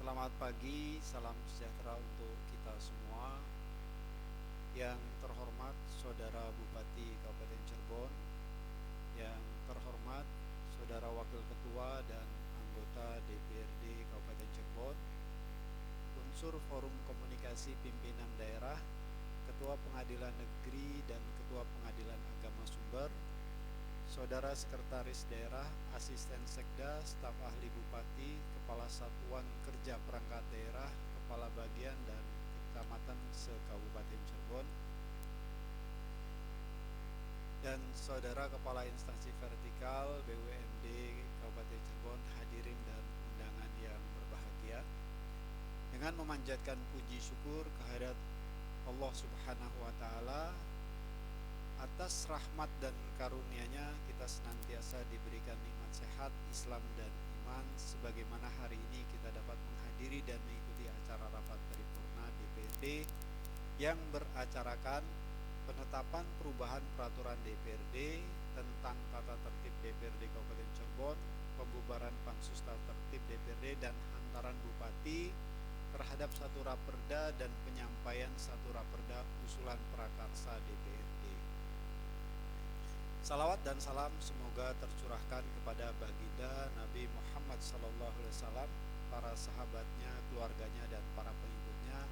Selamat pagi, salam sejahtera untuk kita semua. Yang terhormat Saudara Bupati Kabupaten Cirebon, yang terhormat Saudara Wakil Ketua dan anggota DPRD Kabupaten Cirebon, unsur Forum Komunikasi Pimpinan Daerah, Ketua Pengadilan Negeri dan Ketua Pengadilan Agama Sumber, Saudara Sekretaris Daerah, Asisten Sekda, Staf Ahli Bupati, Kepala Satuan Kerja Perangkat Daerah, Kepala Bagian dan Kecamatan se-Kabupaten Cirebon, dan Saudara Kepala Instansi Vertikal BUMD Kabupaten Cirebon, hadirin dan undangan yang berbahagia. Dengan memanjatkan puji syukur kehadirat Allah Subhanahu wa Ta'ala, atas rahmat dan karunia-Nya kita senantiasa diberikan nikmat sehat, Islam dan iman, sebagaimana hari ini kita dapat menghadiri dan mengikuti acara rapat paripurna DPRD yang beracarakan penetapan perubahan peraturan DPRD tentang tata tertib DPRD Kabupaten Cirebon, pembubaran pansus tata tertib DPRD dan hantaran bupati terhadap satu raperda dan penyampaian satu raperda usulan prakarsa DPRD. Salawat dan salam semoga tercurahkan kepada baginda Nabi Muhammad SAW, para sahabatnya, keluarganya, dan para pengikutnya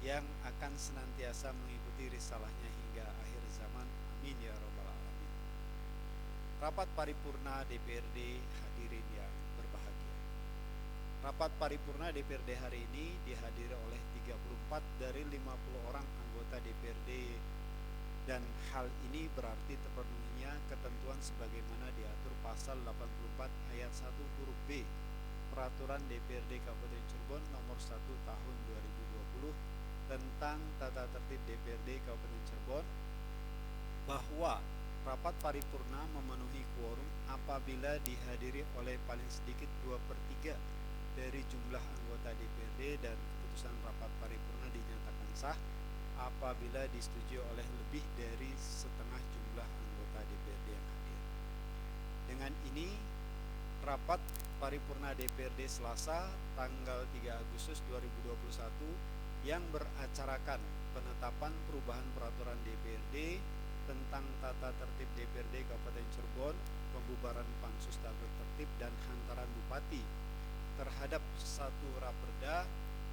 yang akan senantiasa mengikuti risalahnya hingga akhir zaman. Amin ya rabbal alamin. Rapat paripurna DPRD hadirin yang berbahagia. Rapat paripurna DPRD hari ini dihadiri oleh 34 dari 50 orang anggota DPRD, dan hal ini berarti terpenuhinya ketentuan sebagaimana diatur pasal 84 ayat 1 huruf B Peraturan DPRD Kabupaten Cirebon nomor 1 tahun 2020 tentang tata tertib DPRD Kabupaten Cirebon, bahwa rapat paripurna memenuhi quorum apabila dihadiri oleh paling sedikit 2/3 dari jumlah anggota DPRD, dan keputusan rapat paripurna dinyatakan sah apabila disetujui oleh lebih dari setengah jumlah anggota DPRD yang hadir. Dengan ini, rapat paripurna DPRD Selasa tanggal 3 Agustus 2021 yang beracarakan penetapan perubahan peraturan DPRD tentang tata tertib DPRD Kabupaten Cirebon, pembubaran pansus tata tertib dan hantaran bupati terhadap satu raperda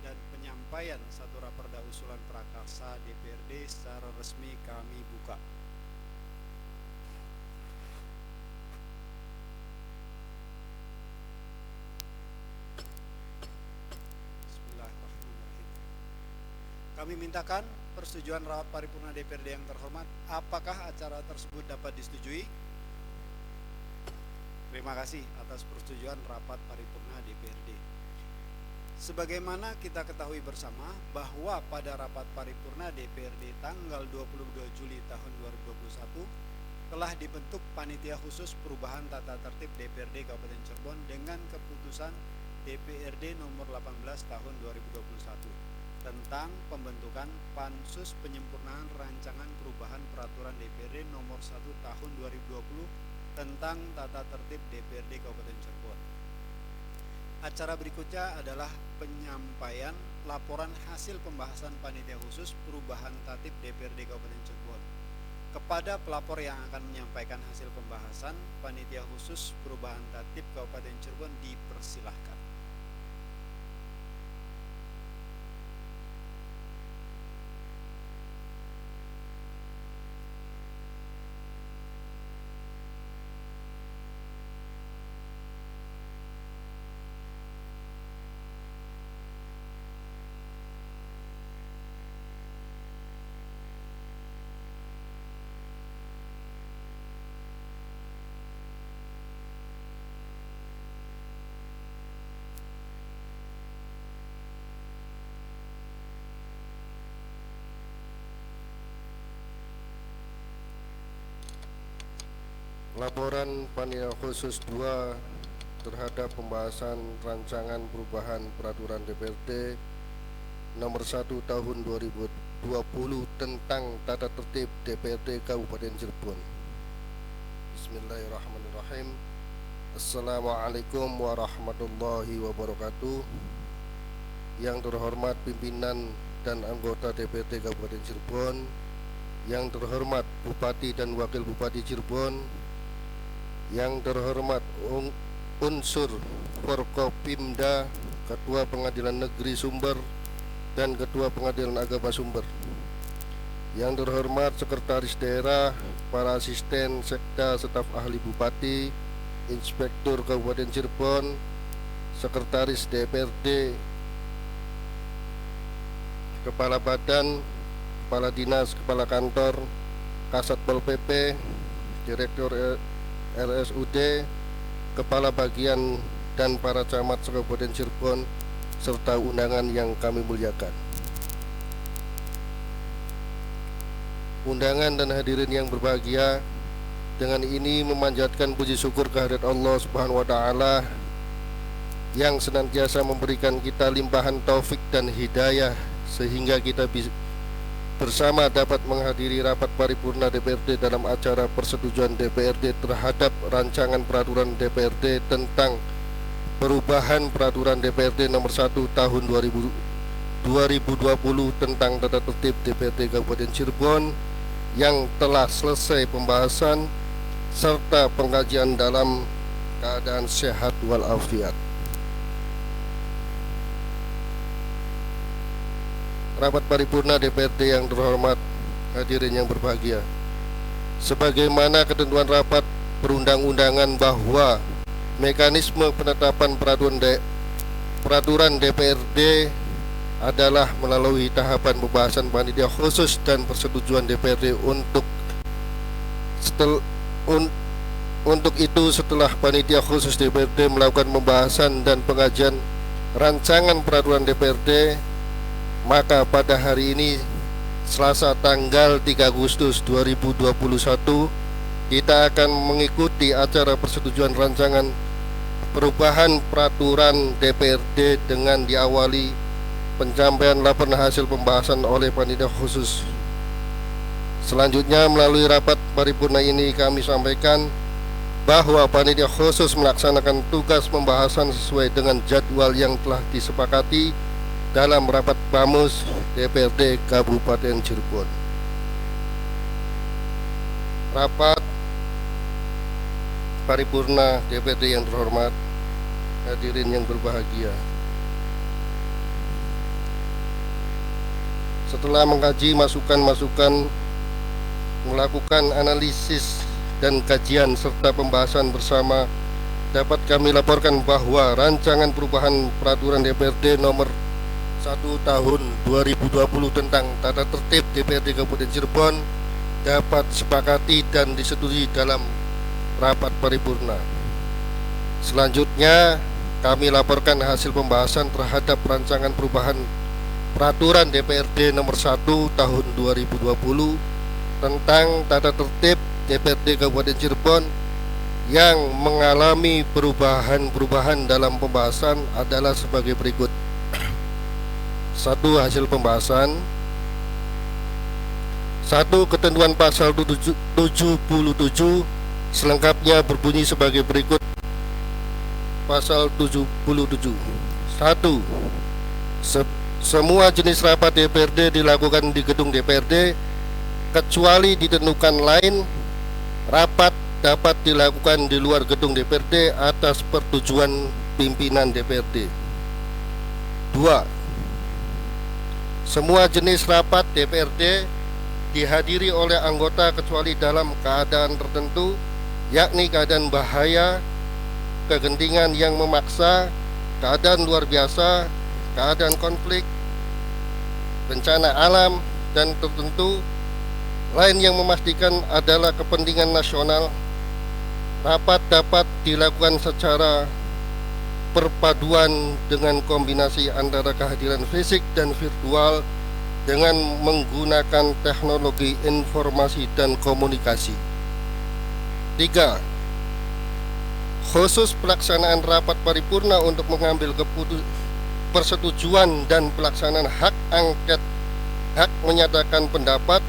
dan penyampaian satu raperda usulan prakarsa DPRD secara resmi kami buka. Bismillahirrahmanirrahim. Kami mintakan persetujuan rapat paripurna DPRD yang terhormat. Apakah acara tersebut dapat disetujui? Terima kasih atas persetujuan rapat paripurna DPRD. Sebagaimana kita ketahui bersama bahwa pada rapat paripurna DPRD tanggal 22 Juli tahun 2021 telah dibentuk panitia khusus perubahan tata tertib DPRD Kabupaten Cirebon dengan keputusan DPRD nomor 18 tahun 2021 tentang pembentukan pansus penyempurnaan rancangan perubahan peraturan DPRD nomor 1 tahun 2020 tentang tata tertib DPRD Kabupaten Cirebon. Acara berikutnya adalah penyampaian laporan hasil pembahasan panitia khusus perubahan tatib DPRD Kabupaten Cirebon. Kepada pelapor yang akan menyampaikan hasil pembahasan panitia khusus perubahan tatib Kabupaten Cirebon dipersilahkan. Laporan Panitia Khusus 2 terhadap pembahasan rancangan perubahan peraturan DPRD nomor 1 tahun 2020 tentang tata tertib DPRD Kabupaten Cirebon. Bismillahirrahmanirrahim. Assalamualaikum warahmatullahi wabarakatuh. yang terhormat pimpinan dan anggota DPRD Kabupaten Cirebon, yang terhormat Bupati dan Wakil Bupati Cirebon, yang terhormat unsur Forkopimda, Ketua Pengadilan Negeri Sumber dan Ketua Pengadilan Agama Sumber, yang terhormat Sekretaris Daerah, para asisten sekda, staf ahli Bupati, Inspektur Kabupaten Cirebon, Sekretaris DPRD, Kepala Badan, Kepala Dinas, Kepala Kantor, Kasatpol PP, Direktur RSUD, Kepala Bagian dan para camat Kabupaten Cirebon, serta undangan yang kami muliakan. Undangan dan hadirin yang berbahagia, dengan ini memanjatkan puji syukur kehadirat Allah Subhanahu wa taala yang senantiasa memberikan kita limpahan taufik dan hidayah sehingga kita bersama dapat menghadiri rapat paripurna DPRD dalam acara persetujuan DPRD terhadap rancangan peraturan DPRD tentang perubahan peraturan DPRD nomor 1 tahun 2020 tentang tata tertib DPRD Kabupaten Cirebon yang telah selesai pembahasan serta pengkajian dalam keadaan sehat walafiat. Rapat paripurna DPRD yang terhormat, hadirin yang berbahagia, sebagaimana ketentuan rapat perundang-undangan bahwa mekanisme penetapan peraturan DPRD adalah melalui tahapan pembahasan panitia khusus dan persetujuan DPRD. Untuk itu setelah panitia khusus DPRD melakukan pembahasan dan pengajian rancangan peraturan DPRD, maka pada hari ini Selasa tanggal 3 Agustus 2021 kita akan mengikuti acara persetujuan rancangan perubahan peraturan DPRD dengan diawali penyampaian laporan hasil pembahasan oleh panitia khusus. Selanjutnya melalui rapat paripurna ini kami sampaikan bahwa panitia khusus melaksanakan tugas pembahasan sesuai dengan jadwal yang telah disepakati dalam rapat Bamus DPRD Kabupaten Cirebon. Rapat paripurna DPRD yang terhormat, hadirin yang berbahagia, setelah mengkaji masukan-masukan, melakukan analisis dan kajian serta pembahasan bersama, dapat kami laporkan bahwa rancangan perubahan peraturan DPRD nomor 1 tahun 2020 tentang tata tertib DPRD Kabupaten Cirebon dapat disepakati dan disetujui dalam rapat paripurna. Selanjutnya kami laporkan hasil pembahasan terhadap rancangan perubahan peraturan DPRD nomor 1 tahun 2020 tentang tata tertib DPRD Kabupaten Cirebon yang mengalami perubahan-perubahan dalam pembahasan adalah sebagai berikut. 1. Hasil pembahasan. 1. Ketentuan pasal 77 selengkapnya berbunyi sebagai berikut. Pasal 77. 1. Semua jenis rapat DPRD dilakukan di gedung DPRD kecuali ditentukan lain. Rapat dapat dilakukan di luar gedung DPRD atas persetujuan pimpinan DPRD. 2. Semua jenis rapat DPRD dihadiri oleh anggota kecuali dalam keadaan tertentu, yakni keadaan bahaya, kegentingan yang memaksa, keadaan luar biasa, keadaan konflik, bencana alam, dan tertentu lain yang memastikan adalah kepentingan nasional. Rapat dapat dilakukan secara perpaduan dengan kombinasi antara kehadiran fisik dan virtual dengan menggunakan teknologi informasi dan komunikasi. 3. Khusus pelaksanaan rapat paripurna untuk mengambil persetujuan dan pelaksanaan hak angket, hak menyatakan pendapat,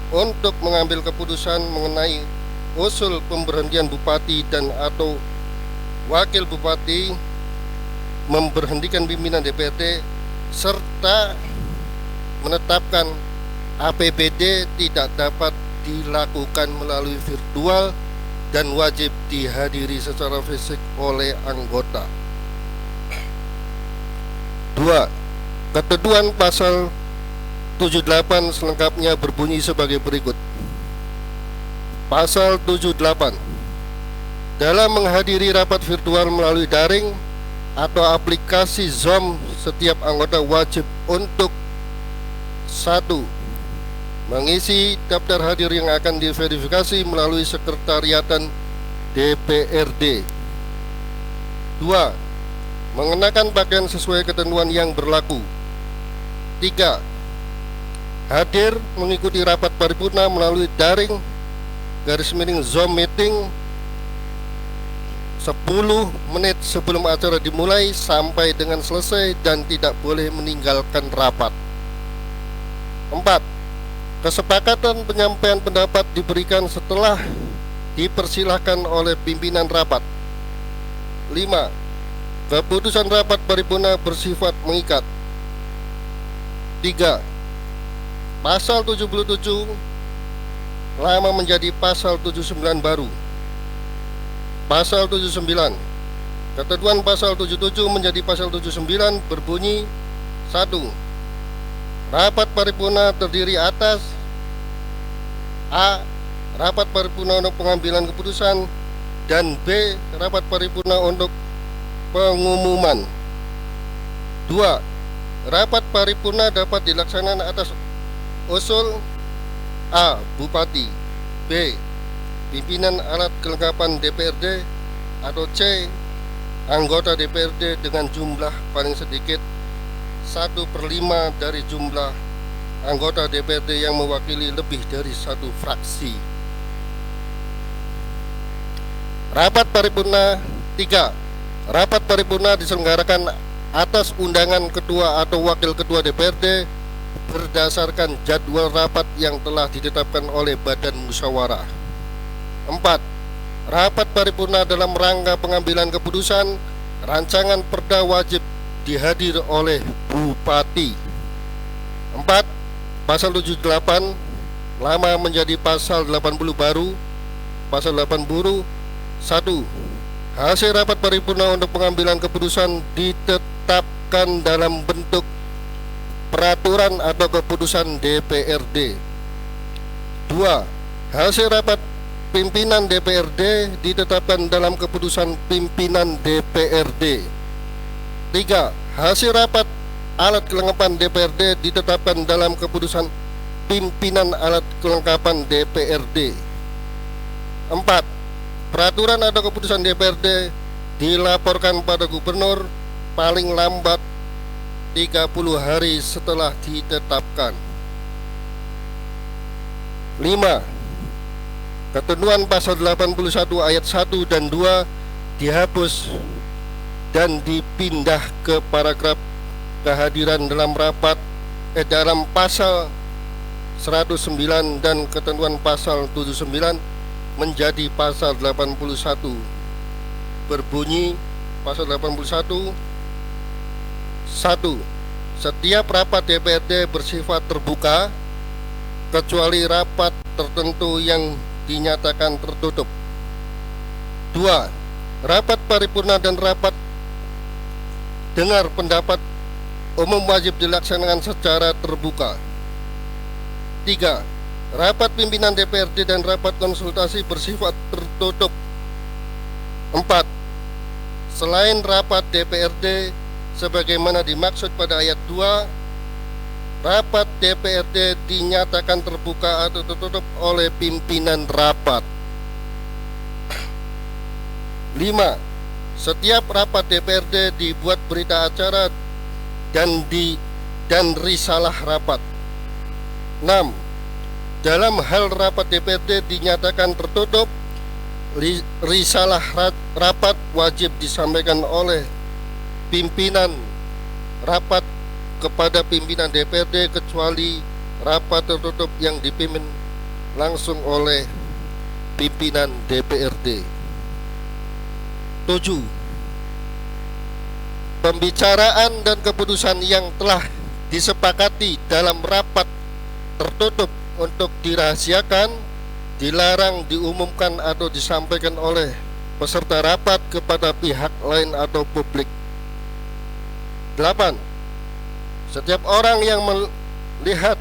untuk mengambil keputusan mengenai usul pemberhentian bupati dan atau wakil bupati, memberhentikan pimpinan DPRD, serta menetapkan APBD tidak dapat dilakukan melalui virtual dan wajib dihadiri secara fisik oleh anggota. 2. Ketentuan pasal 78 selengkapnya berbunyi sebagai berikut. Pasal 78. Dalam menghadiri rapat virtual melalui daring atau aplikasi Zoom, setiap anggota wajib untuk 1. Mengisi daftar hadir yang akan diverifikasi melalui sekretariatan DPRD. 2. Mengenakan pakaian sesuai ketentuan yang berlaku. 3. Hadir mengikuti rapat paripurna melalui daring /Zoom meeting 10 menit sebelum acara dimulai sampai dengan selesai dan tidak boleh meninggalkan rapat. 4. Kesepakatan penyampaian pendapat diberikan setelah dipersilahkan oleh pimpinan rapat. 5. Keputusan rapat paripurna bersifat mengikat. 3. Pasal 77 lama menjadi pasal 79 baru. Pasal 79. Ketentuan pasal 77 menjadi pasal 79 berbunyi 1. Rapat paripurna terdiri atas A. Rapat paripurna untuk pengambilan keputusan, dan B. Rapat paripurna untuk pengumuman. 2. Rapat paripurna dapat dilaksanakan atas usul A. Bupati, B. Pimpinan alat kelengkapan DPRD, atau C. Anggota DPRD dengan jumlah paling sedikit 1/5 dari jumlah anggota DPRD yang mewakili lebih dari satu fraksi. Rapat paripurna 3. Rapat paripurna diselenggarakan atas undangan ketua atau wakil ketua DPRD berdasarkan jadwal rapat yang telah ditetapkan oleh Badan Musyawarah. 4. Rapat paripurna dalam rangka pengambilan keputusan rancangan perda wajib dihadir oleh Bupati. 4. Pasal 78 lama menjadi pasal 80 baru. Pasal 80. 1. Hasil rapat paripurna untuk pengambilan keputusan ditetapkan dalam bentuk peraturan atau keputusan DPRD. 2. Hasil rapat pimpinan DPRD ditetapkan dalam keputusan pimpinan DPRD. 3. Hasil rapat alat kelengkapan DPRD ditetapkan dalam keputusan pimpinan alat kelengkapan DPRD. 4. Peraturan atau keputusan DPRD dilaporkan pada gubernur paling lambat 30 hari setelah ditetapkan. 5. Ketentuan pasal 81 ayat 1 dan 2 dihapus dan dipindah ke paragraf kehadiran dalam dalam pasal 109 dan ketentuan pasal 79 menjadi pasal 81. Berbunyi pasal 81. 1. Setiap rapat DPRD bersifat terbuka kecuali rapat tertentu yang dinyatakan tertutup. 2. Rapat paripurna dan rapat dengar pendapat umum wajib dilaksanakan secara terbuka. 3. Rapat pimpinan DPRD dan rapat konsultasi bersifat tertutup. 4. Selain rapat DPRD sebagaimana dimaksud pada ayat 2, rapat DPRD dinyatakan terbuka atau tertutup oleh pimpinan rapat. 5. Setiap rapat DPRD dibuat berita acara dan risalah rapat. 6. Dalam hal rapat DPRD dinyatakan tertutup, risalah rapat wajib disampaikan oleh pimpinan rapat kepada pimpinan DPRD kecuali rapat tertutup yang dipimpin langsung oleh pimpinan DPRD. 7. Pembicaraan dan keputusan yang telah disepakati dalam rapat tertutup untuk dirahasiakan, dilarang diumumkan atau disampaikan oleh peserta rapat kepada pihak lain atau publik. 8. Setiap orang yang melihat,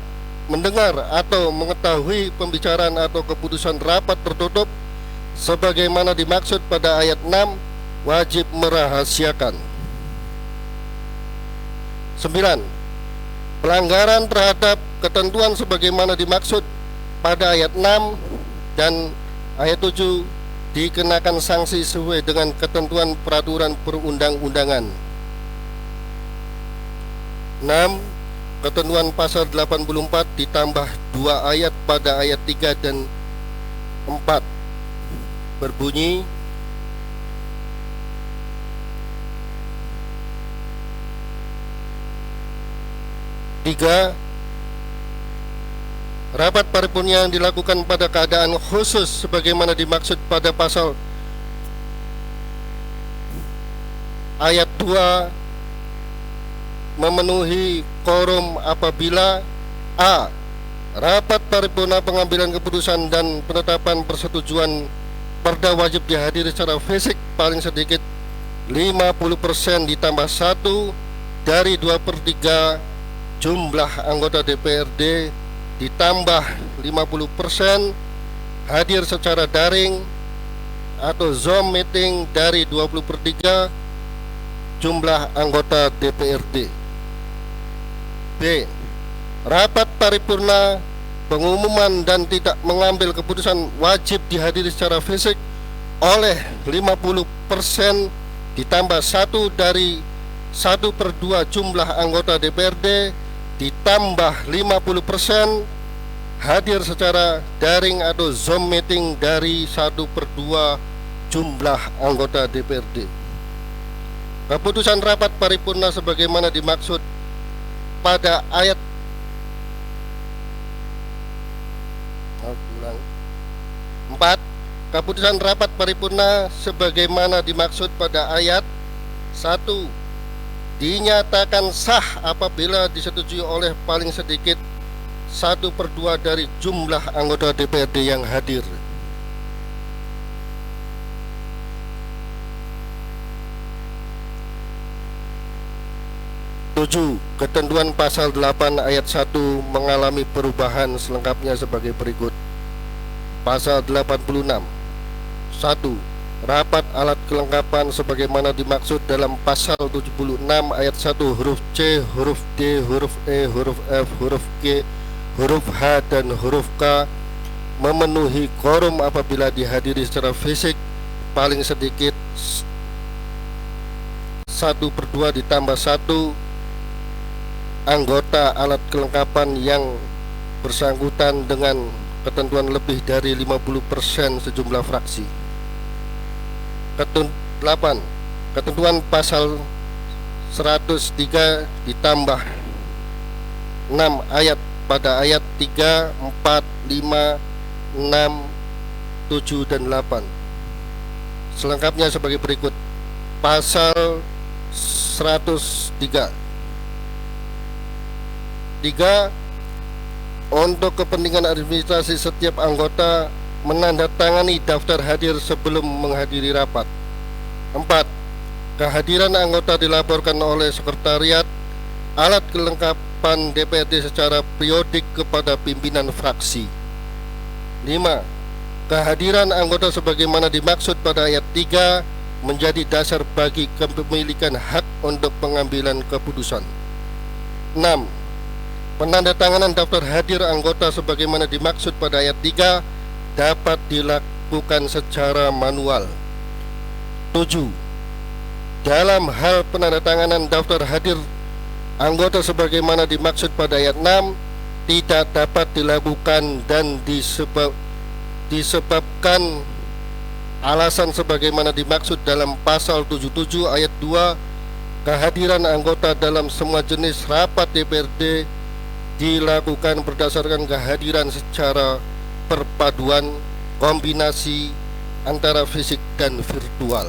mendengar atau mengetahui pembicaraan atau keputusan rapat tertutup sebagaimana dimaksud pada ayat 6 wajib merahasiakan. 9. Pelanggaran terhadap ketentuan sebagaimana dimaksud pada ayat 6 dan ayat 7 dikenakan sanksi sesuai dengan ketentuan peraturan perundang-undangan. 6. Ketentuan pasal 84 ditambah 2 ayat pada ayat 3 dan 4 berbunyi, tiga, rapat paripurna yang dilakukan pada keadaan khusus sebagaimana dimaksud pada pasal ayat 2 memenuhi quorum apabila a. Rapat paripurna pengambilan keputusan dan penetapan persetujuan perda wajib dihadiri secara fisik paling sedikit 50% ditambah 1 dari 2/3 jumlah anggota DPRD ditambah 50% hadir secara daring atau Zoom meeting dari 20/3 jumlah anggota DPRD. B. Rapat paripurna pengumuman dan tidak mengambil keputusan wajib dihadiri secara fisik oleh 50% ditambah 1 dari 1/2 jumlah anggota DPRD ditambah 50% hadir secara daring atau Zoom meeting dari 1/2 jumlah anggota DPRD. Keputusan rapat paripurna sebagaimana dimaksud pada ayat 4. Keputusan rapat paripurna sebagaimana dimaksud pada ayat 1 dinyatakan sah apabila disetujui oleh paling sedikit 1/2 dari jumlah anggota DPRD yang hadir. 7. Ketentuan pasal 8 ayat 1 mengalami perubahan selengkapnya sebagai berikut. Pasal 86. 1. Rapat alat kelengkapan sebagaimana dimaksud dalam pasal 76 ayat 1 huruf C, huruf D, huruf E, huruf F, huruf G, huruf H, dan huruf K memenuhi quorum apabila dihadiri secara fisik paling sedikit 1/2 ditambah 1 anggota alat kelengkapan yang bersangkutan dengan ketentuan lebih dari 50% sejumlah fraksi. 8. Ketentuan pasal 103 ditambah 6 ayat pada ayat 3, 4, 5, 6, 7, dan 8 selengkapnya sebagai berikut. Pasal 103. 3. Untuk kepentingan administrasi setiap anggota menandatangani daftar hadir sebelum menghadiri rapat. 4. Kehadiran anggota dilaporkan oleh sekretariat alat kelengkapan DPRD secara periodik kepada pimpinan fraksi. 5. Kehadiran anggota sebagaimana dimaksud pada ayat 3 menjadi dasar bagi kepemilikan hak untuk pengambilan keputusan. 6. Penandatanganan daftar hadir anggota sebagaimana dimaksud pada ayat 3 dapat dilakukan secara manual. 7. Dalam hal penandatanganan daftar hadir anggota sebagaimana dimaksud pada ayat 6 tidak dapat dilakukan dan disebabkan alasan sebagaimana dimaksud dalam pasal 77 ayat 2 kehadiran anggota dalam semua jenis rapat DPRD dilakukan berdasarkan kehadiran secara perpaduan kombinasi antara fisik dan virtual.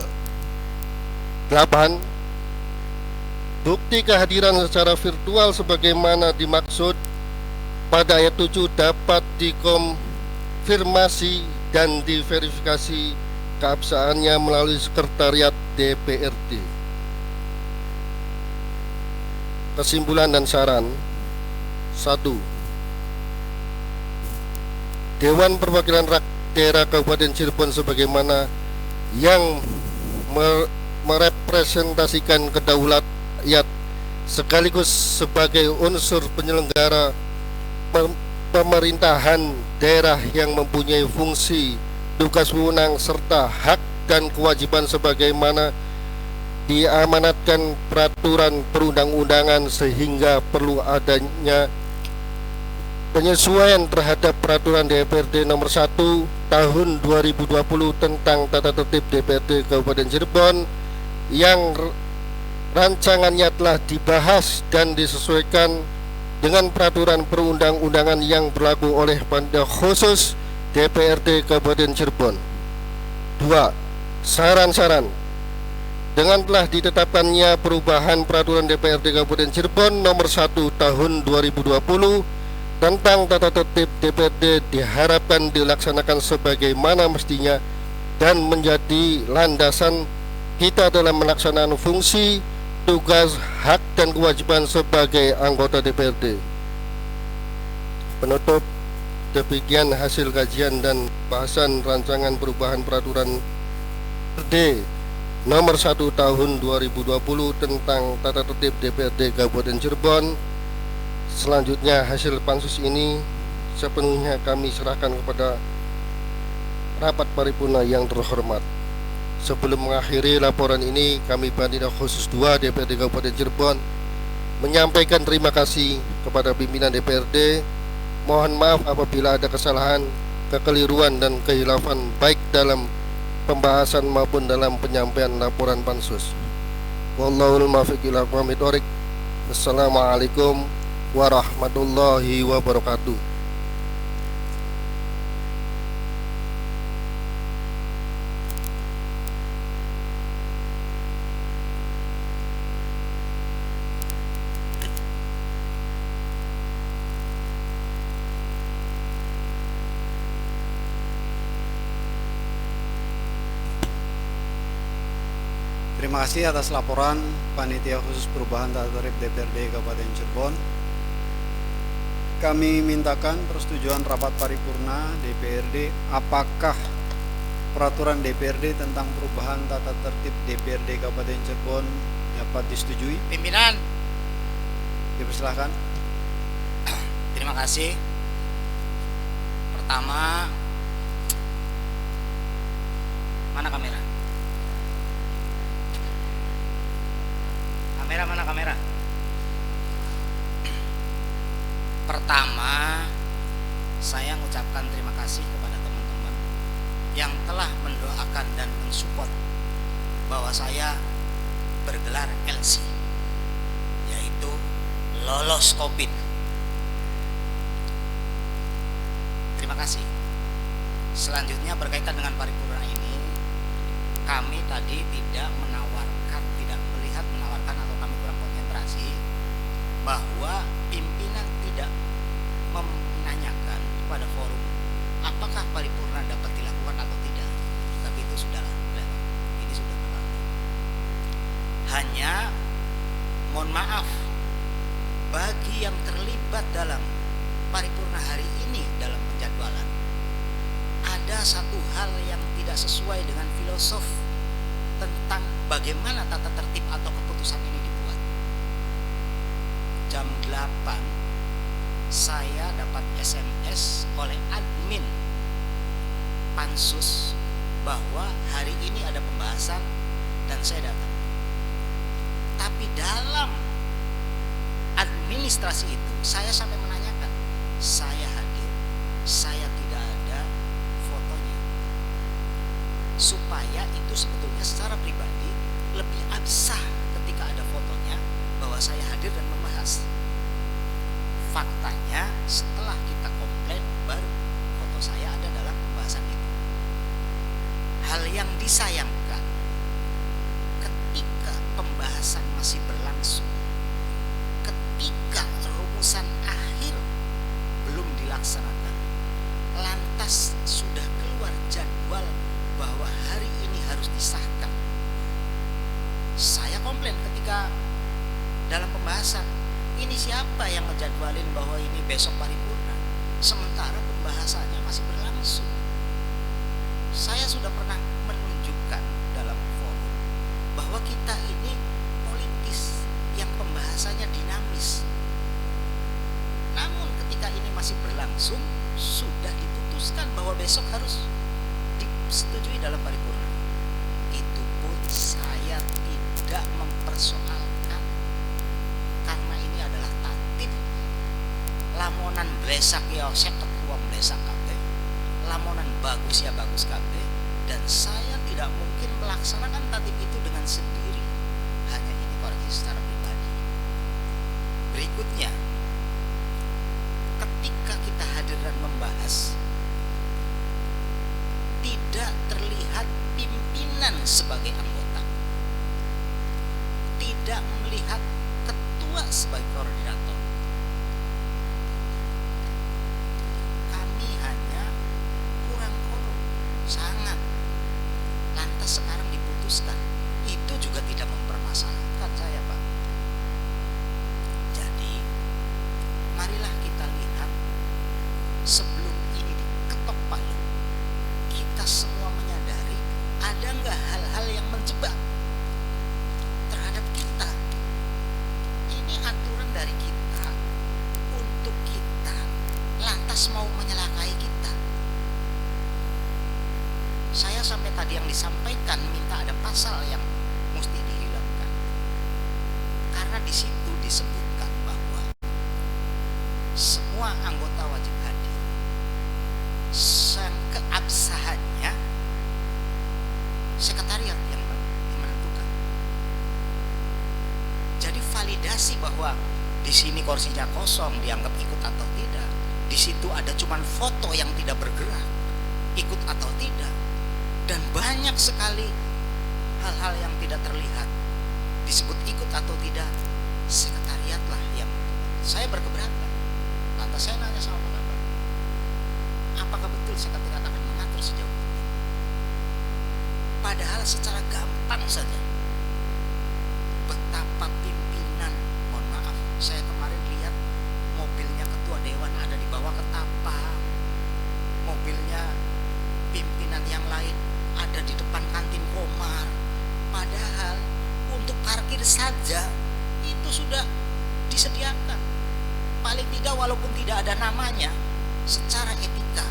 8. bukti kehadiran secara virtual sebagaimana dimaksud pada ayat 7 dapat dikonfirmasi dan diverifikasi keabsahannya melalui sekretariat DPRD. Kesimpulan dan saran. 1. Dewan Perwakilan Rakyat Daerah Kabupaten Cirebon sebagaimana yang merepresentasikan kedaulatan rakyat sekaligus sebagai unsur penyelenggara pemerintahan daerah yang mempunyai fungsi, tugas wewenang serta hak dan kewajiban sebagaimana diamanatkan peraturan perundang-undangan sehingga perlu adanya penyesuaian terhadap peraturan DPRD nomor 1 tahun 2020 tentang tata tertib DPRD Kabupaten Cirebon yang rancangannya telah dibahas dan disesuaikan dengan peraturan perundang-undangan yang berlaku oleh Panitia Khusus DPRD Kabupaten Cirebon. 2. Saran-saran. Dengan telah ditetapkannya perubahan peraturan DPRD Kabupaten Cirebon nomor 1 tahun 2020 tentang tata tertib DPRD diharapkan dilaksanakan sebagaimana mestinya dan menjadi landasan kita dalam melaksanakan fungsi, tugas, hak dan kewajiban sebagai anggota DPRD. Penutup, demikian hasil kajian dan bahasan rancangan perubahan peraturan DPRD nomor 1 tahun 2020 tentang tata tertib DPRD Kabupaten Cirebon. Selanjutnya hasil pansus ini sepenuhnya kami serahkan kepada rapat paripurna yang terhormat. Sebelum mengakhiri laporan ini, kami Panitia Khusus 2 DPRD Kabupaten Cirebon menyampaikan terima kasih kepada pimpinan DPRD. Mohon maaf apabila ada kesalahan, kekeliruan dan kehilafan baik dalam pembahasan maupun dalam penyampaian laporan pansus. Wallahul muwaffiq ila aqwamit thoriq. Wassalamualaikum warahmatullahi wabarakatuh. Terima kasih atas laporan Panitia Khusus Perubahan Tata Tertib DPRD Kabupaten Cirebon. Kami mintakan persetujuan rapat paripurna DPRD. Apakah peraturan DPRD tentang perubahan tata tertib DPRD Kabupaten Cirebon dapat disetujui? Pimpinan, Dipersilahkan. terima kasih. Pertama, mana kamera? Mana kamera? Pertama, saya mengucapkan terima kasih kepada teman-teman yang telah mendoakan dan mensupport bahwa saya bergelar LC, yaitu lolos COVID. Terima kasih. Selanjutnya berkaitan dengan paripurna ini, kami tadi tidak melihat menawarkan atau kami kurang konsentrasi bahwa pimpinan tidak menanyakan kepada forum apakah paripurna dapat dilakukan atau tidak. Tapi itu sudah lewat, ini sudah berlalu. Hanya mohon maaf bagi yang terlibat dalam paripurna hari ini dalam penjadwalan, ada satu hal yang tidak sesuai dengan filosofi tentang bagaimana tata tertib atau keputusan ini dibuat. Jam 8 saya dapat SMS oleh admin pansus bahwa hari ini ada pembahasan dan saya datang. Tapi dalam administrasi itu saya sampai menanyakan, saya hadir, saya tidak ada fotonya, supaya itu sebetulnya secara pribadi lebih absah ketika ada fotonya bahwa saya hadir dan membahas. Faktanya setelah kita komplain baru foto saya ada dalam pembahasan itu. Hal yang disayangkan ketika pembahasan masih berlangsung pembahasan. Ini siapa yang ngejadwalin bahwa ini besok paripurna, sementara pembahasannya masih berlangsung? Saya sudah pernah menunjukkan dalam forum bahwa kita ini politis yang pembahasannya dinamis. Namun ketika ini masih berlangsung, sudah diputuskan bahwa besok harus disetujui dalam paripurna. Itu pun saya tidak mempersoalkan, karena ini adalah tatib. Lamonan blesak ya saya ketua blesak kabeh, lamonan bagus ya bagus kabeh, dan saya tidak mungkin melaksanakan tatib itu dengan sendiri. Hanya ini koreksi secara pribadi. Berikutnya, ketika kita hadir dan membahas, tidak terlihat pimpinan sebagai anggota, tidak melihat ketua sebagai koordinator. Kami hanya kurang korup, sangat. Lantas sekarang diputuskan, itu juga tidak mempermasalahkan saya, Pak. Jadi marilah kita lihat, sebelum ini diketok palu, kita semua menyadari ada nggak hal-hal yang menjebak terhadap kita. Ini aturan dari kita untuk kita, lantas mau menyalakai kita. Saya sampai tadi yang disampaikan minta ada pasal yang mesti dihilangkan, karena di situ disebutkan bahwa semua anggota wajib hadir. Sang keabsahannya sekretariat yang menentukan. Jadi validasi bahwa di sini kursinya kosong dianggap ikut atau tidak. Di situ ada cuman foto yang tidak bergerak, ikut atau tidak. Dan banyak sekali hal-hal yang tidak terlihat disebut ikut atau tidak, sekretariatlah yang menentukan. Saya berkeberatan. Lantas saya nanya sama Pak Kabar, apakah betul sekretariat akan mengatur sejauh ini? Padahal secara gampang saja, betapa pimpinan, mohon maaf, saya kemarin lihat mobilnya ketua dewan ada di bawah ketapang, mobilnya pimpinan yang lain ada di depan kantin Komar. Padahal untuk parkir saja itu sudah disediakan. Paling tidak walaupun tidak ada namanya, secara etika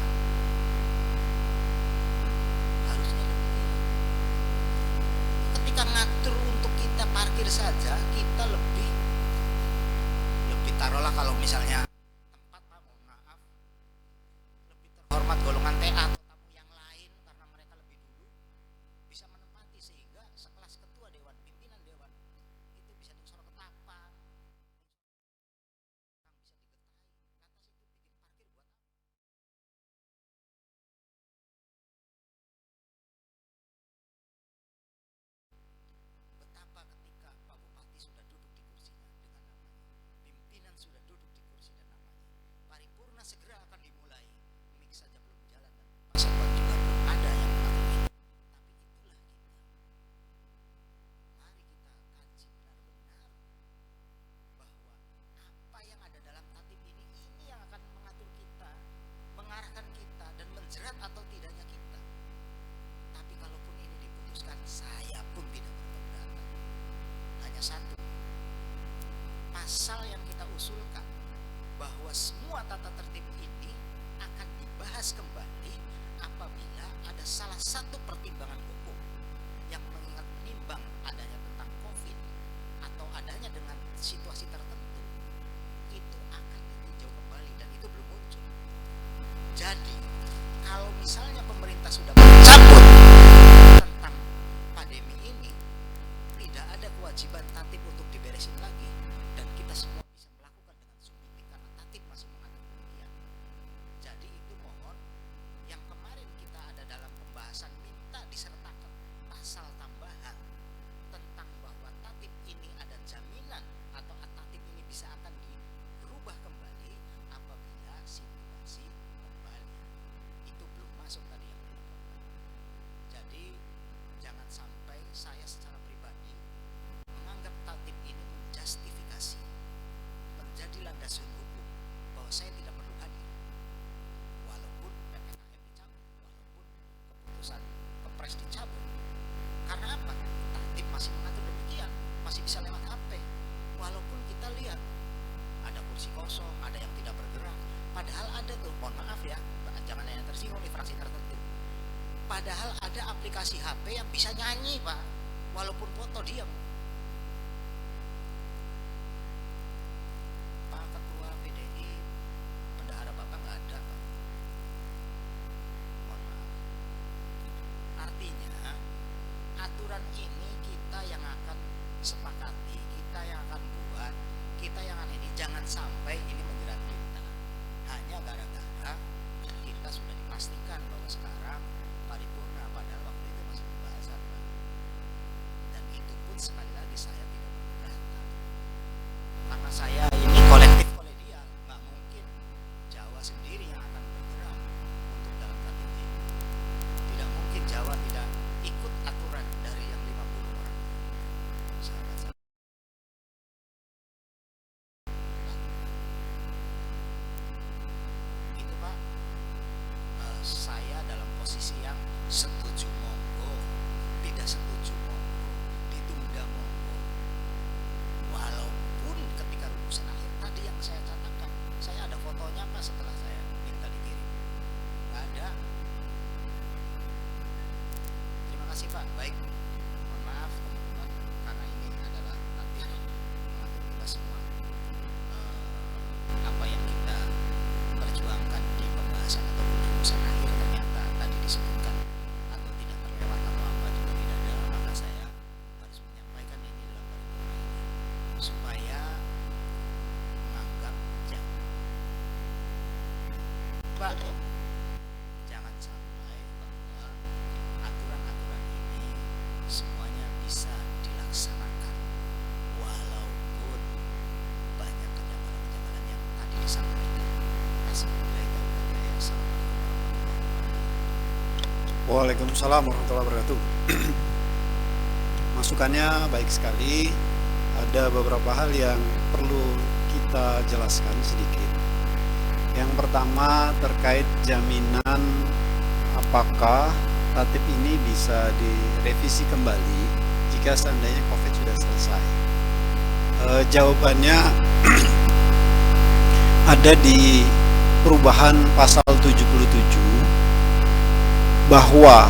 harusnya demikian. Ketika ngatur untuk kita parkir saja, kita lebih taruhlah kalau misalnya tempat, Pak, mohon maaf, lebih terhormat golongan TA atau tamu yang lain karena mereka lebih dulu bisa menempati, sehingga sekelas ketua dewan, pimpinan dewan itu bisa diusir ke tapang, bisa digetai. Lantas itu bikin parkir buat apa? Betapa ketika Pak Bupati sudah duduk di kursinya dengan namanya, pimpinan sudah duduk di kursi dan namanya, paripurna segera akan dimulai, mik saja belum jalan dan pasal juga belum ada yang mengatur ini. Tapi itulah kita. Mari kita kaji benar-benar bahwa apa yang ada dalam tatib ini yang akan mengatur kita, mengarahkan kita, dan menjerat atau tidaknya kita. Tapi kalaupun ini diputuskan, saya pun tidak berkeberatan. Hanya satu, pasal yang kita usulkan bahwa semua tata tertib ini akan dibahas kembali apabila ada salah satu pertimbangan hukum yang menimbang adanya tentang COVID atau adanya dengan situasi tertentu, itu akan ditinjau kembali, dan itu belum muncul. Jadi kalau misalnya pemerintah sudah mencabut tentang pandemi ini, tidak ada kewajiban tatib untuk diberesin lagi, dan kita semua bisa melakukan dengan subjektif karena tatib masih mengatur demikian. Jadi itu mohon, yang kemarin kita ada dalam pembahasan minta disertakan pasal tambahan tentang bahwa tatib ini ada jaminan atau tatib ini bisa akan dirubah kembali apabila situasi kembali. Itu belum masuk tadi yang dilaporkan. Jadi jangan sampai saya secara pribadi menganggap tatib ini menjustify aplikasi HP yang bisa nyanyi, Pak, walaupun foto diam. Pak Ketua PDI, bendahara Bapak nggak ada, Pak. Mohon maaf. Artinya aturan ini kita yang akan sepakati, kita yang akan buat, kita yang akan ini, jangan sampai ini menjerat kita hanya gara-gara kita sudah dipastikan bahwa sekarang paripurna, padahal waktu itu masih pembahasan, Pak. Dan itu pun sekali lagi saya tidak berkeberatan, karena saya ini kolektif kolegial, nggak mungkin Jawa sendiri yang akan bergerak untuk dalam KTT. Tidak mungkin Jawa tidak ikut aturan dari yang 50 orang. Sahabat saya, itu Pak, saya dalam posisi yang setuju monggo, tidak setuju monggo, ditunda monggo. Walaupun ketika rumusan akhir tadi yang saya catatkan, saya ada fotonya Pak setelah saya minta dikirim. Nggak ada. Terima kasih Pak. Baik, mohon maaf teman-teman, karena ini adalah nanti mengatur kita semua apa yang kita perjuangkan di pembahasan ataupun rumusan akhir ternyata tadi disebutkan atau tidak terlewat atau apa juga tidak ada, maka saya harus menyampaikan ini dalam paripurna ini supaya menganggap Pak, jangan sampai bahwa aturan-aturan ini semuanya bisa dilaksanakan walaupun banyak kejanggalan-kejanggalan yang tadi disampaikan. Terima kasih. Assalamualaikum warahmatullahi wabarakatuh. Waalaikumsalam warahmatullahi wabarakatuh. Masukannya baik sekali. Ada beberapa hal yang perlu kita jelaskan sedikit. Yang pertama terkait jaminan apakah tatib ini bisa direvisi kembali jika seandainya COVID sudah selesai. Jawabannya ada di perubahan pasal 77 bahwa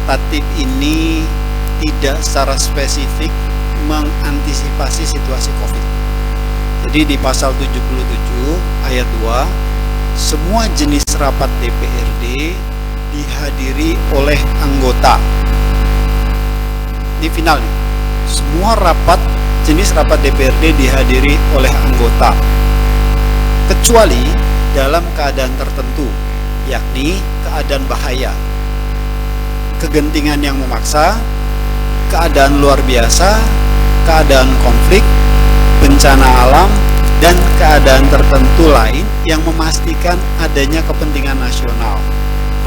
tatib ini tidak secara spesifik mengantisipasi situasi COVID. Jadi di pasal 77 ayat 2, semua jenis rapat DPRD dihadiri oleh anggota. Ini final nih. Semua jenis rapat DPRD dihadiri oleh anggota, kecuali dalam keadaan tertentu, yakni keadaan bahaya, kegentingan yang memaksa, keadaan luar biasa, keadaan konflik, bencana alam, dan keadaan tertentu lain yang memastikan adanya kepentingan nasional.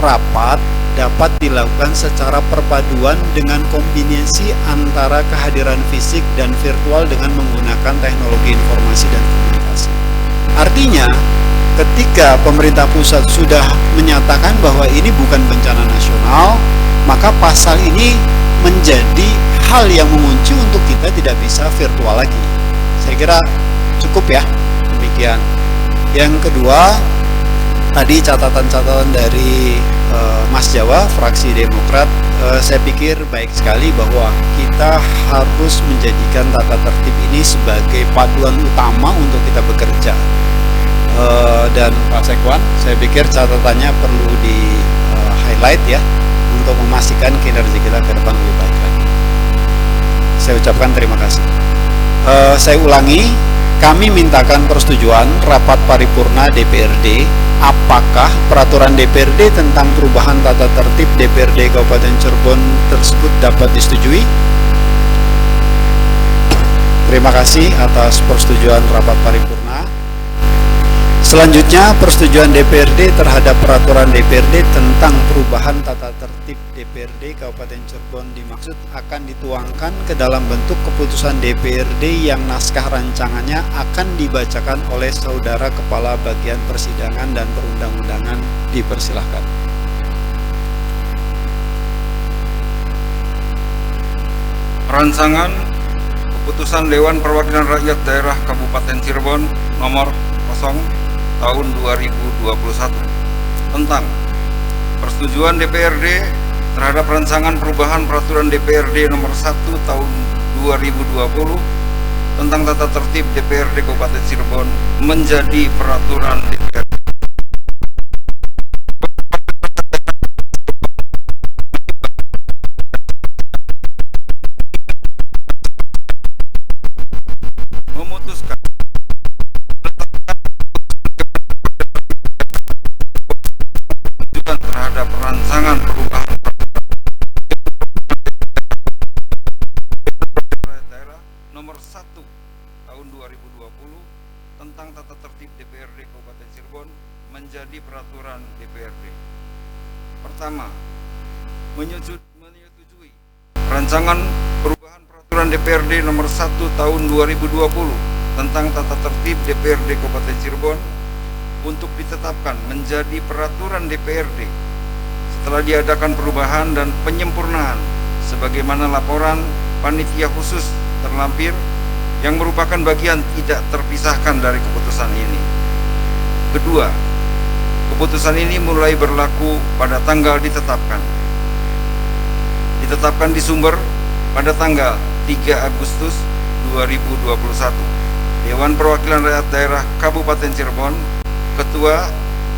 Rapat dapat dilakukan secara perpaduan dengan kombinasi antara kehadiran fisik dan virtual dengan menggunakan teknologi informasi dan komunikasi. Artinya, ketika pemerintah pusat sudah menyatakan bahwa ini bukan bencana nasional, maka pasal ini menjadi hal yang mengunci untuk kita tidak bisa virtual lagi. Saya kira cukup ya, demikian. Yang kedua, tadi catatan-catatan dari Mas Jawa, fraksi Demokrat, saya pikir baik sekali bahwa kita harus menjadikan tata tertib ini sebagai paduan utama untuk kita bekerja. Dan Pak Sekwan, saya pikir catatannya perlu di highlight ya, untuk memastikan kinerja kita ke depan lebih baik lagi. Saya ucapkan terima kasih. Saya ulangi, kami mintakan persetujuan rapat paripurna DPRD apakah peraturan DPRD tentang perubahan tata tertib DPRD Kabupaten Cirebon tersebut dapat disetujui. Terima kasih atas persetujuan rapat paripurna. Selanjutnya, persetujuan DPRD terhadap peraturan DPRD tentang perubahan tata tertib DPRD Kabupaten Cirebon dimaksud akan dituangkan ke dalam bentuk keputusan DPRD yang naskah rancangannya akan dibacakan oleh Saudara Kepala Bagian Persidangan dan Perundang-undangan. Dipersilahkan. Rancangan Keputusan Dewan Perwakilan Rakyat Daerah Kabupaten Cirebon nomor 0 tahun 2021 tentang persetujuan DPRD terhadap rancangan perubahan peraturan DPRD nomor 1 tahun 2020 tentang tata tertib DPRD Kabupaten Cirebon menjadi peraturan DPRD. Memutuskan terhadap rancangan perubahan daerah nomor 1 tahun 2020 tentang tata tertib DPRD Kabupaten Cirebon menjadi peraturan DPRD. Pertama, menyetujui rancangan perubahan peraturan DPRD nomor 1 tahun 2020 tentang tata tertib DPRD Kabupaten Cirebon untuk ditetapkan menjadi peraturan DPRD setelah diadakan perubahan dan penyempurnaan sebagaimana laporan panitia khusus terlampir yang merupakan bagian tidak terpisahkan dari keputusan ini. Kedua, keputusan ini mulai berlaku pada tanggal ditetapkan. Ditetapkan di sumber pada tanggal 3 Agustus 2021. Dewan Perwakilan Rakyat Daerah Kabupaten Cirebon, Ketua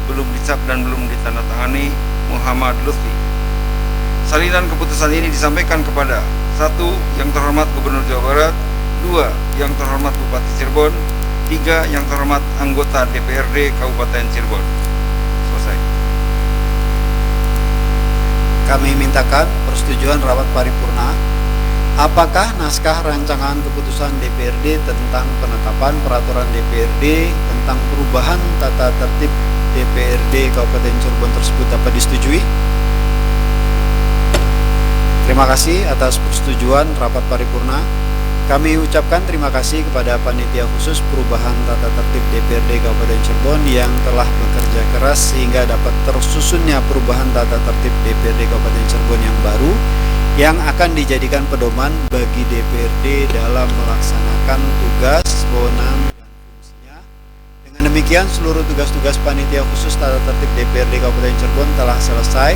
belum dicap dan belum ditandatangani Muhammad Lutfi. Salinan keputusan ini disampaikan kepada 1. Yang terhormat Gubernur Jawa Barat, 2. Yang terhormat Bupati Cirebon, 3. Yang terhormat anggota DPRD Kabupaten Cirebon. Selesai. Kami mintakan persetujuan rapat paripurna. Apakah naskah rancangan keputusan DPRD tentang penetapan peraturan DPRD tentang perubahan tata tertib DPRD Kabupaten Cirebon tersebut dapat disetujui? Terima kasih atas persetujuan rapat paripurna. Kami ucapkan terima kasih kepada panitia khusus perubahan tata tertib DPRD Kabupaten Cirebon yang telah bekerja keras sehingga dapat tersusunnya perubahan tata tertib DPRD Kabupaten Cirebon yang baru yang akan dijadikan pedoman bagi DPRD dalam melaksanakan tugas, wewenang, dan fungsinya. Dengan demikian, seluruh tugas-tugas panitia khusus tata tertib DPRD Kabupaten Cirebon telah selesai.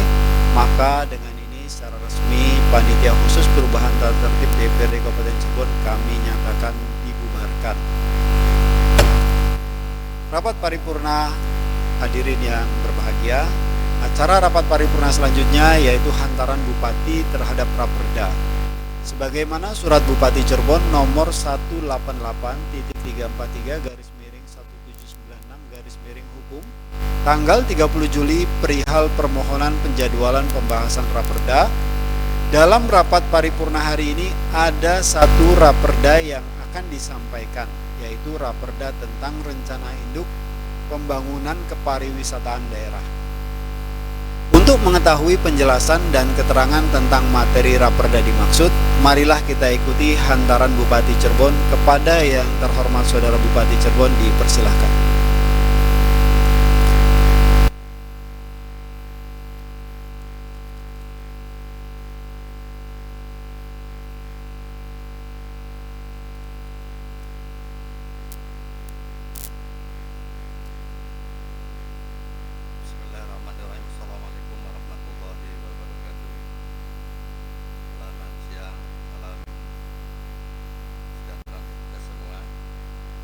Maka dengan ini secara resmi panitia khusus perubahan tata tertib DPRD Kabupaten Cirebon kami nyatakan dibubarkan. Rapat paripurna hadirin yang berbahagia. Acara rapat paripurna selanjutnya yaitu hantaran Bupati terhadap Raperda. Sebagaimana surat Bupati Cirebon nomor 188.343/1796/Hukum tanggal 30 Juli perihal permohonan penjadwalan pembahasan Raperda. Dalam rapat paripurna hari ini ada satu Raperda yang akan disampaikan, yaitu Raperda tentang rencana induk pembangunan kepariwisataan daerah. Untuk mengetahui penjelasan dan keterangan tentang materi Raperda dimaksud, marilah kita ikuti hantaran Bupati Cirebon. Kepada yang terhormat Saudara Bupati Cirebon dipersilahkan.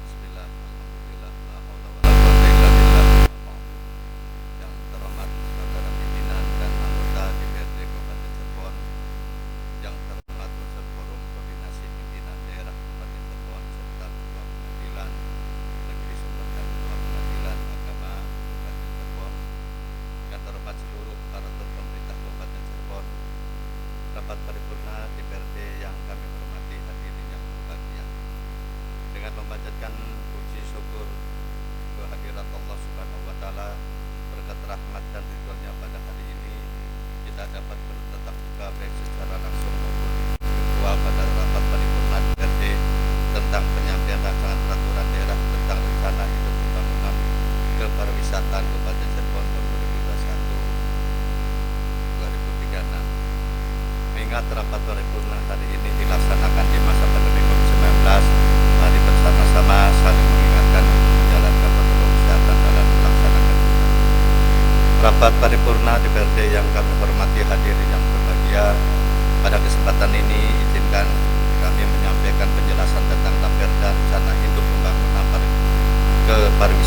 Bismillah, alhamdulillah, la haula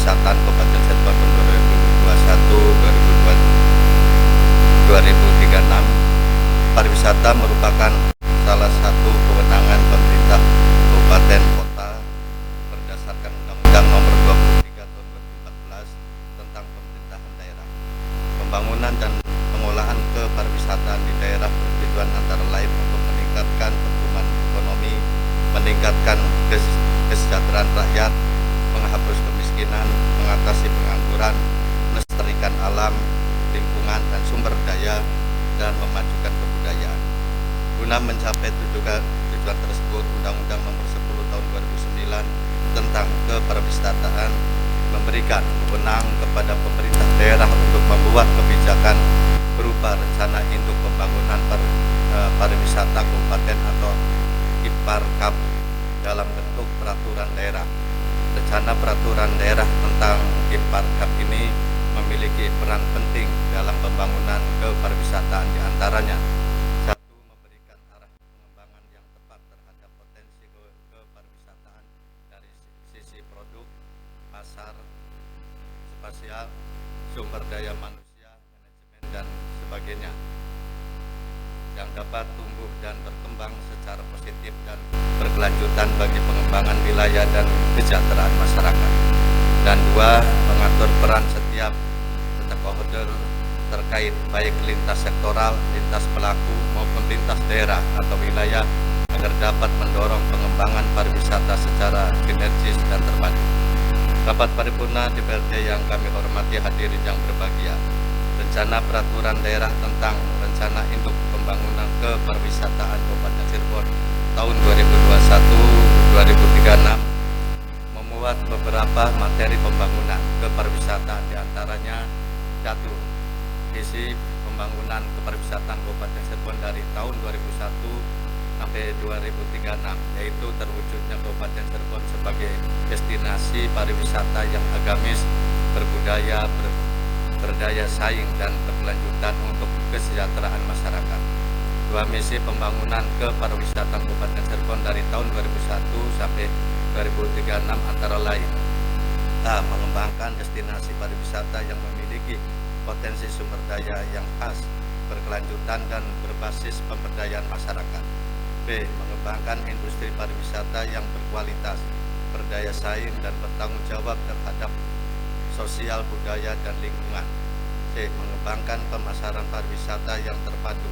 Pariwisataan Kabupaten Cirebon 2021-2036. Pariwisata merupakan salah satu kewenangan pemerintah kabupaten kota berdasarkan Undang-Undang Nomor 23 Tahun 2014 tentang pemerintahan daerah. Pembangunan dan pengolahan kepariwisataan di daerah bertujuan antara lain untuk meningkatkan pertumbuhan ekonomi, meningkatkan kesejahteraan rakyat, menghapus kemiskinan, mengatasi pengangguran, melestarikan alam, lingkungan dan sumber daya, dan memajukan kebudayaan. Guna mencapai tujuan tersebut, Undang-Undang Nomor 10 Tahun 2009 tentang kepariwisataan memberikan wewenang kepada pemerintah daerah untuk membuat kebijakan berupa rencana induk pembangunan pariwisata kabupaten atau IPARKAP dalam bentuk peraturan daerah. Rencana peraturan daerah tentang IPARKAP ini memiliki peran penting dalam pembangunan kepariwisataan, diantaranya: satu, memberikan arah pengembangan yang tepat terhadap potensi kepariwisataan dari sisi produk, pasar, spasial, sumber daya manusia, manajemen dan sebagainya, yang dapat tumbuh dan berkembang secara positif dan berkelanjutan bagi pengembangan wilayah dan kesejahteraan masyarakat. Dan dua, mengatur peran setiap stakeholder terkait, baik lintas sektoral, lintas pelaku maupun lintas daerah atau wilayah, agar dapat mendorong pengembangan pariwisata secara sinergis dan terpadu. Rapat paripurna DPRD yang kami hormati, hadirin yang berbahagia, rencana peraturan daerah tentang rencana induk pembangunan kepariwisataan Kabupaten Cirebon tahun 2021-2036 memuat beberapa materi pembangunan kepariwisataan, diantaranya: satu, visi pembangunan kepariwisataan Kabupaten Cirebon dari tahun 2001 sampai 2036, yaitu terwujudnya Kabupaten Cirebon sebagai destinasi pariwisata yang agamis, berbudaya, berdaya saing dan berkelanjutan untuk kesejahteraan masyarakat. Dua, misi pembangunan kepariwisataan Kabupaten Cirebon dari tahun 2001 sampai 2036 antara lain: A. Mengembangkan destinasi pariwisata yang memiliki potensi sumber daya yang khas, berkelanjutan dan berbasis pemberdayaan masyarakat. B. Mengembangkan industri pariwisata yang berkualitas, berdaya saing dan bertanggung jawab terhadap sosial, budaya dan lingkungan. C. Mengembangkan pemasaran pariwisata yang terpadu,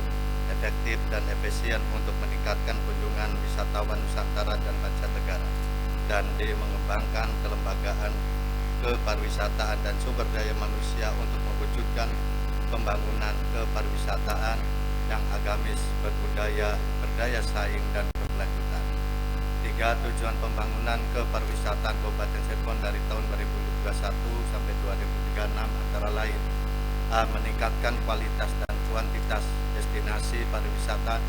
efektif dan efisien untuk meningkatkan kunjungan wisatawan Nusantara dan mancanegara. Dan D. Mengembangkan kelembagaan kepariwisataan dan sumber daya manusia untuk mewujudkan pembangunan kepariwisataan yang agamis, berbudaya, berdaya saing dan berkelanjutan. Tiga, tujuan pembangunan kepariwisataan Kabupaten Cirebon dari tahun 2021 sampai 2036 antara lain: A. Meningkatkan kualitas dan kuantitas destinasi pariwisata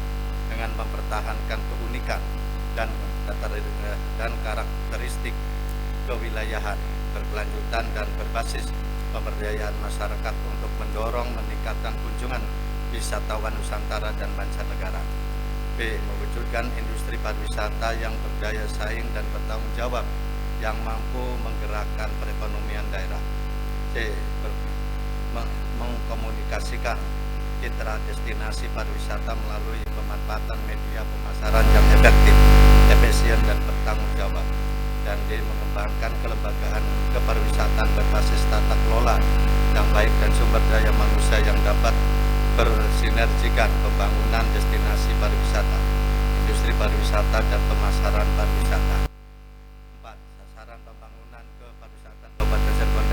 dengan mempertahankan keunikan dan karakteristik kewilayahan, berkelanjutan dan berbasis pemberdayaan masyarakat untuk mendorong meningkatkan kunjungan wisatawan Nusantara dan mancanegara. B. Mewujudkan industri pariwisata yang berdaya saing dan bertanggung jawab yang mampu menggerakkan perekonomian daerah. C. Mengkomunikasikan citra destinasi pariwisata melalui pemanfaatan media pemasaran yang efektif, efisien dan bertanggung jawab. Dan D. Mengembangkan kelembagaan kepariwisataan berbasis tata kelola yang baik dan sumber daya manusia yang dapat bersinergikan pembangunan destinasi pariwisata, industri pariwisata dan pemasaran pariwisata. 4. Sasaran pembangunan kepariwisataan Kabupaten Cirebon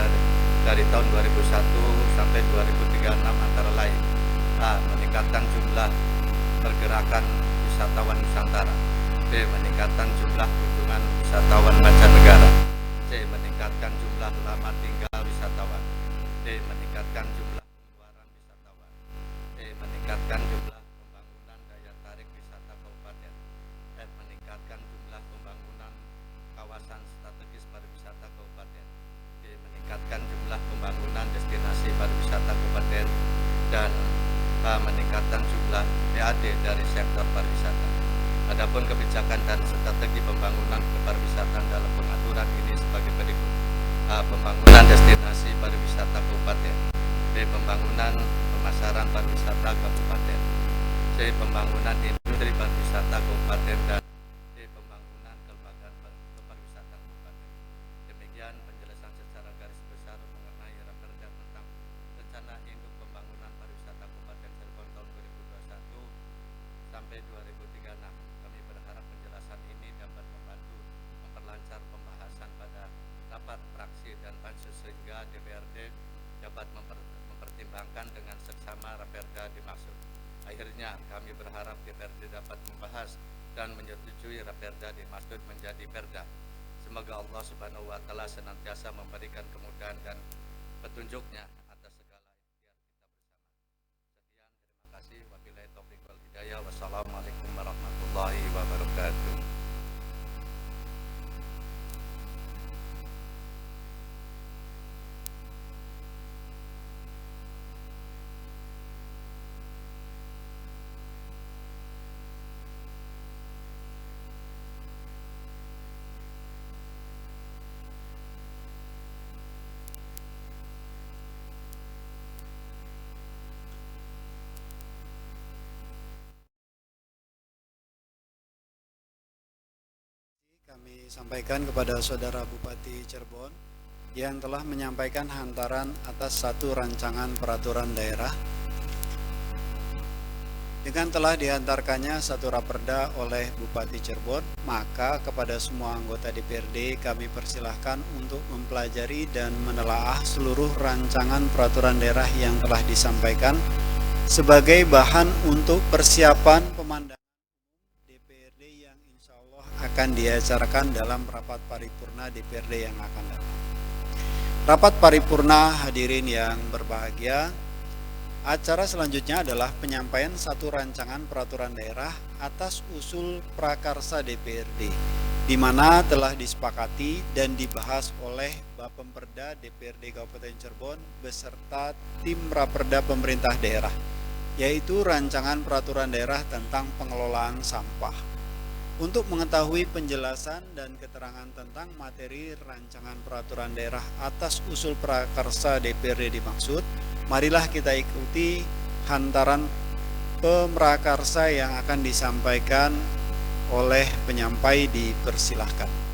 dari tahun 2001 sampai 2036 antara lain: A. Meningkatkan jumlah pergerakan wisatawan Nusantara. B. Meningkatkan jumlah kunjungan wisatawan mancanegara. C. Meningkatkan jumlah lama tinggal wisatawan. D. Meningkatkan jumlah pengeluaran wisatawan. E. Meningkatkan jumlah pembangunan daya tarik wisata kabupaten. F. Meningkatkan jumlah pembangunan kawasan strategis pariwisata kabupaten. G. Meningkatkan jumlah pembangunan destinasi pariwisata kabupaten. Dan H. Meningkatkan jumlah PAD dari sektor pariwisata. Adapun kebijakan dan strategi pembangunan kepariwisataan dalam pengaturan ini sebagai berikut: A. A. Pembangunan destinasi pariwisata kabupaten. B. Pembangunan pemasaran pariwisata kabupaten. C. Pembangunan industri pariwisata kabupaten. Dan D. Pembangunan kelembagaan kepariwisataan kabupaten. Demikian penjelasan secara garis besar mengenai Raperda tentang rencana induk pembangunan pariwisata Kabupaten Cirebon tahun 2021 sampai 2036. Kami berharap penjelasan ini dapat membantu memperlancar pembahasan pada rapat fraksi dan pansus sehingga DPRD dapat mempertimbangkan dengan seksama Raperda dimaksud. Akhirnya kami berharap DPRD dapat membahas dan menyetujui Raperda dimaksud menjadi perda. Semoga Allah Subhanahu wa taala senantiasa memberikan kemudahan dan petunjuknya atas segala ikhtiar kita bersama. Sekian, terima kasih. Wabillahi taufiq wal hidayah. Wassalamualaikum warahmatullahi wabarakatuh. Kami sampaikan kepada Saudara Bupati Cirebon yang telah menyampaikan hantaran atas satu rancangan peraturan daerah dengan telah dihantarkannya satu raperda oleh Bupati Cirebon, maka kepada semua anggota DPRD kami persilahkan untuk mempelajari dan menelaah seluruh rancangan peraturan daerah yang telah disampaikan sebagai bahan untuk persiapan pemandangan DPRD yang insya Allah akan diacarakan dalam rapat paripurna DPRD yang akan datang. Rapat paripurna hadirin yang berbahagia, acara selanjutnya adalah penyampaian satu rancangan peraturan daerah atas usul prakarsa DPRD, di mana telah disepakati dan dibahas oleh Bapemperda DPRD Kabupaten Cirebon beserta tim Raperda pemerintah daerah, yaitu rancangan peraturan daerah tentang pengelolaan sampah. Untuk mengetahui penjelasan dan keterangan tentang materi rancangan peraturan daerah atas usul prakarsa DPRD dimaksud, marilah kita ikuti hantaran pemrakarsa yang akan disampaikan oleh penyampai. Dipersilahkan.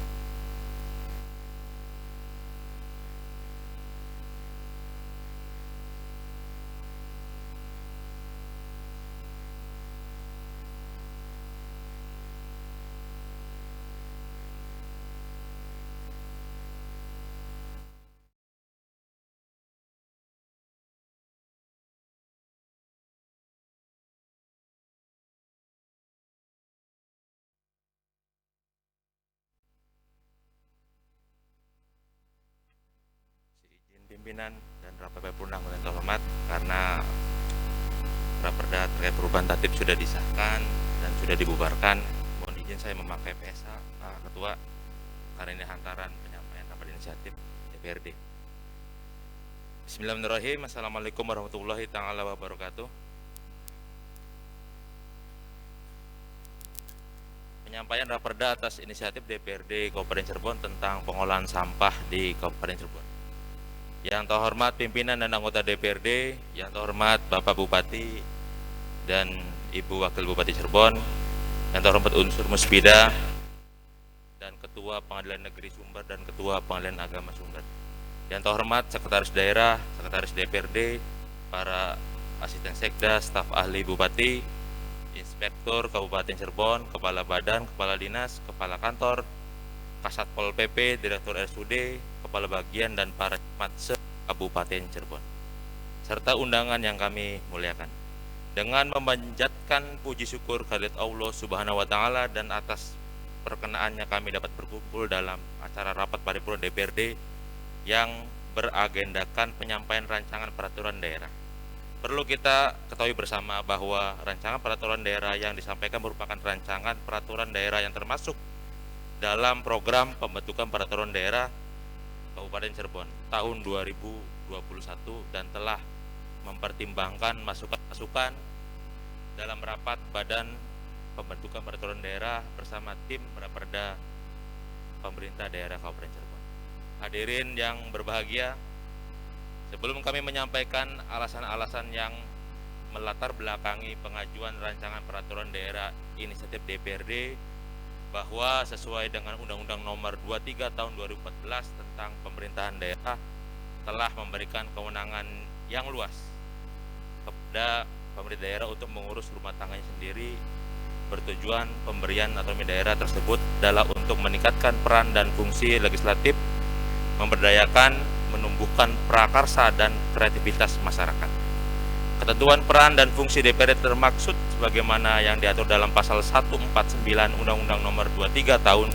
Pimpinan dan rapat paripurna yang terhormat, karena raperda terkait perubahan tatib sudah disahkan dan sudah dibubarkan, mohon izin saya memakai PSA Pak Ketua karena ini hantaran penyampaian rapat inisiatif DPRD. Bismillahirrahmanirrahim. Assalamualaikum warahmatullahi taala wabarakatuh. Penyampaian raperda atas inisiatif DPRD Kabupaten Cirebon tentang pengolahan sampah di Kabupaten Cirebon. Yang terhormat pimpinan dan anggota DPRD, yang terhormat Bapak Bupati dan Ibu Wakil Bupati Cirebon, yang terhormat unsur Muspida dan Ketua Pengadilan Negeri Sumber dan Ketua Pengadilan Agama Sumber, yang terhormat Sekretaris Daerah, Sekretaris DPRD, para asisten sekda, staf ahli Bupati, Inspektur Kabupaten Cirebon, Kepala Badan, Kepala Dinas, Kepala Kantor, Kasat Pol PP, Direktur RSUD, Kepala Bagian dan para camat se-Kabupaten Cirebon, serta undangan yang kami muliakan. Dengan memanjatkan puji syukur kehadirat Allah Subhanahu wa taala dan atas perkenaannya kami dapat berkumpul dalam acara rapat paripurna DPRD yang beragendakan penyampaian rancangan peraturan daerah. Perlu kita ketahui bersama bahwa rancangan peraturan daerah yang disampaikan merupakan rancangan peraturan daerah yang termasuk dalam program pembentukan peraturan daerah Kabupaten Cirebon tahun 2021 dan telah mempertimbangkan masukan-masukan dalam rapat Badan Pembentukan Peraturan Daerah bersama tim Raperda Pemerintah Daerah Kabupaten Cirebon. hadirin yang berbahagia, sebelum kami menyampaikan alasan-alasan yang melatar belakangi pengajuan rancangan peraturan daerah inisiatif DPRD, bahwa sesuai dengan Undang-Undang Nomor 23 Tahun 2014 tentang pemerintahan daerah telah memberikan kewenangan yang luas kepada pemerintah daerah untuk mengurus rumah tangganya sendiri, bertujuan pemberian otonomi daerah tersebut adalah untuk meningkatkan peran dan fungsi legislatif, memberdayakan, menumbuhkan prakarsa dan kreativitas masyarakat. Ketentuan peran dan fungsi DPRD termaksud sebagaimana yang diatur dalam pasal 149 Undang-Undang Nomor 23 Tahun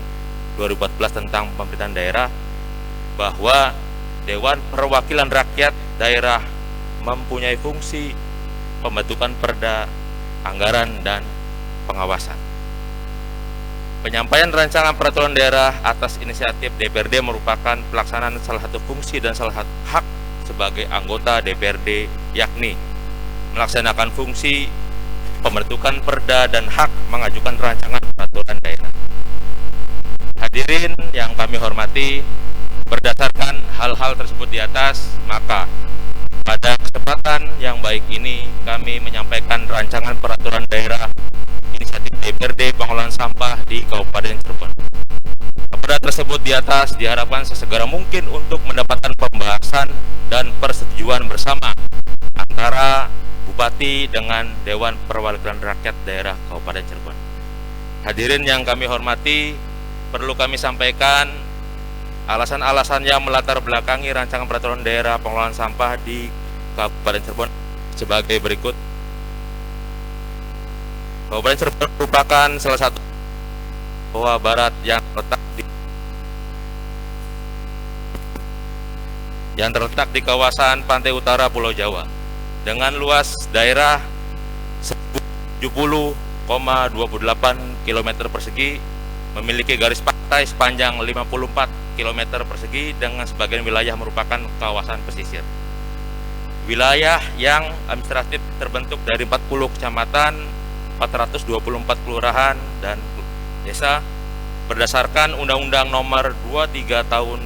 2014 tentang pemerintahan daerah, bahwa Dewan Perwakilan Rakyat Daerah mempunyai fungsi pembentukan perda, anggaran, dan pengawasan. Penyampaian rancangan peraturan daerah atas inisiatif DPRD merupakan pelaksanaan salah satu fungsi dan salah satu hak sebagai anggota DPRD, yakni melaksanakan fungsi pembentukan perda dan hak mengajukan rancangan peraturan daerah. Hadirin yang kami hormati, berdasarkan hal-hal tersebut di atas, maka pada kesempatan yang baik ini kami menyampaikan rancangan peraturan daerah inisiatif DPRD pengelolaan sampah di Kabupaten Cirebon. Perda tersebut di atas diharapkan sesegera mungkin untuk mendapatkan pembahasan dan persetujuan bersama antara Bupati dengan Dewan Perwakilan Rakyat Daerah Kabupaten Cirebon. Hadirin yang kami hormati, perlu kami sampaikan alasan-alasan yang melatar belakangi rancangan peraturan daerah pengelolaan sampah di Kabupaten Cirebon sebagai berikut. Kabupaten Cirebon merupakan salah satu Jawa Barat yang terletak di kawasan pantai utara Pulau Jawa dengan luas daerah 70,28 km persegi, memiliki garis pantai sepanjang 54 km persegi dengan sebagian wilayah merupakan kawasan pesisir. Wilayah yang administratif terbentuk dari 40 kecamatan, 424 kelurahan dan desa berdasarkan Undang-Undang Nomor 23 Tahun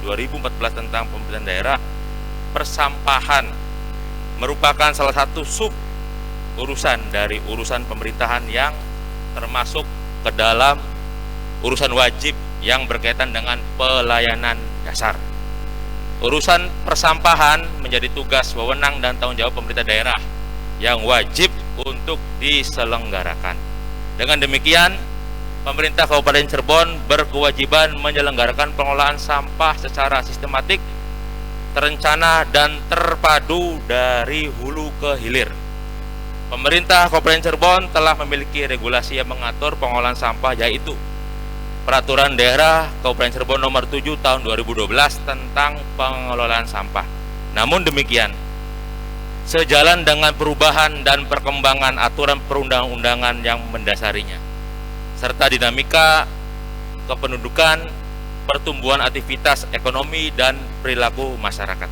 2014 tentang pemerintahan daerah. Persampahan merupakan salah satu sub urusan dari urusan pemerintahan yang termasuk ke dalam urusan wajib yang berkaitan dengan pelayanan dasar. Urusan persampahan menjadi tugas, wewenang, dan tanggung jawab pemerintah daerah yang wajib untuk diselenggarakan. Dengan demikian, pemerintah Kabupaten Cirebon berkewajiban menyelenggarakan pengelolaan sampah secara sistematik, terencana, dan terpadu dari hulu ke hilir. Pemerintah Kabupaten Cirebon telah memiliki regulasi yang mengatur pengelolaan sampah, yaitu Peraturan Daerah Kabupaten Cirebon Nomor 7 Tahun 2012 tentang pengelolaan sampah. Namun demikian, sejalan dengan perubahan dan perkembangan aturan perundang-undangan yang mendasarinya, serta dinamika kependudukan, pertumbuhan aktivitas ekonomi, dan perilaku masyarakat,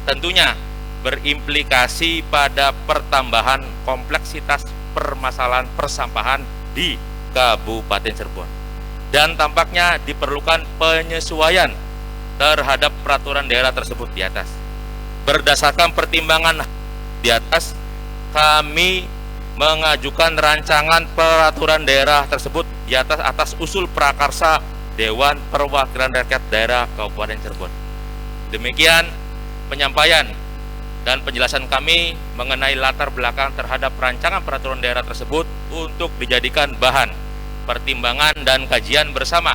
tentunya berimplikasi pada pertambahan kompleksitas permasalahan persampahan di Kabupaten Cirebon. Dan tampaknya diperlukan penyesuaian terhadap peraturan daerah tersebut di atas. Berdasarkan pertimbangan di atas, kami mengajukan rancangan peraturan daerah tersebut di atas usul prakarsa Dewan Perwakilan Rakyat Daerah Kabupaten Cirebon. Demikian penyampaian dan penjelasan kami mengenai latar belakang terhadap rancangan peraturan daerah tersebut untuk dijadikan bahan pertimbangan dan kajian bersama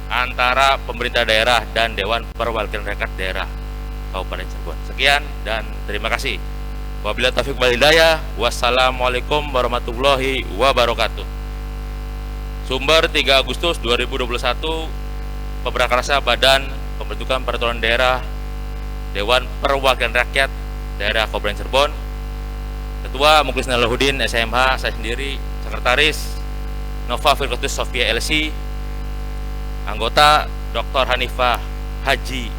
antara pemerintah daerah dan Dewan Perwakilan Rakyat Daerah Kabupaten Cirebon. Sekian dan terima kasih. Wabillahi taufiq wal hidayah. Wassalamualaikum warahmatullahi wabarakatuh. Sumber 3 Agustus 2021, Peprakarsa Badan Pembentukan Peraturan Daerah Dewan Perwakilan Rakyat Daerah Kabupaten Cirebon. Ketua Mukhlis Nalahuddin SMH, saya sendiri. Sekretaris Nova Firdaus Sofia LC. Anggota Dr. Haji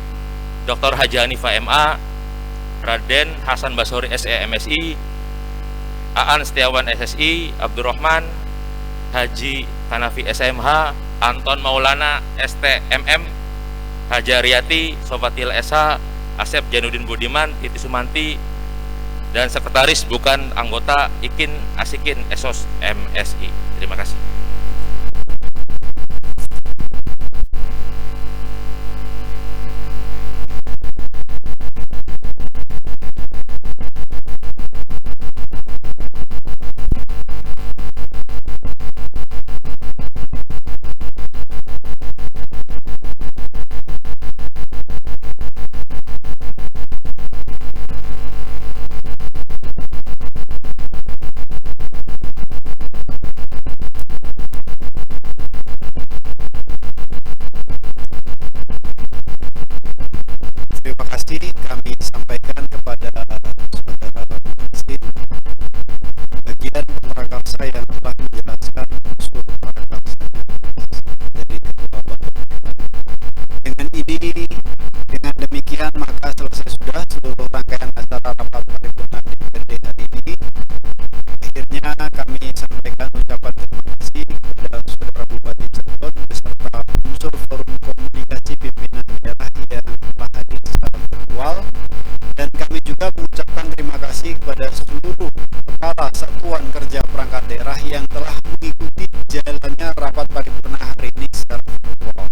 Hanifah MA, Raden Hasan Basori SE/MSI, Aan Setiawan SSI, Abdurrahman Haji Hanafi SMH, Anton Maulana STMM, Haja Riyati, Sofatil Esa, Asep Janudin Budiman, Titi Sumanti, dan sekretaris bukan anggota Ikin Asikin Esos MSI. Terima kasih. Terima kasih kami sampaikan kepada saudara Muslim bagian prakarsa yang telah menjelaskan usul prakarsanya dari Ketua Bapak. Dengan demikian maka selesai sudah seluruh rangkaian acara rapat paripurna DPRD hari ini. Akhirnya kami sampaikan ucapan terima kasih kepada saudara Bupati Cirebon beserta unsur forum komunikasi pimpinan daerah yang telah hadir secara virtual, dan kami juga mengucapkan terima kasih kepada seluruh kepala satuan kerja perangkat daerah yang telah mengikuti jalannya rapat paripurna hari ini secara virtual.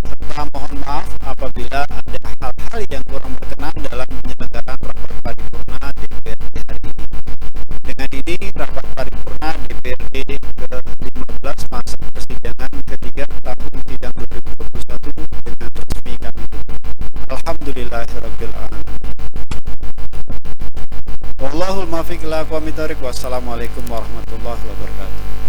Serta mohon maaf apabila ada hal-hal yang kurang berkenan dalam penyelenggaraan rapat paripurna DPRD hari ini. Dengan ini rapat paripurna DPRD ke-15 masa persidangan ketiga tahun sidang 2021 dengan resmi kami tutup. Alhamdulillahirabbil alamin. Wallahul muwaffiq ila aqwamit thoriq. Wassalamualaikum warahmatullahi wabarakatuh.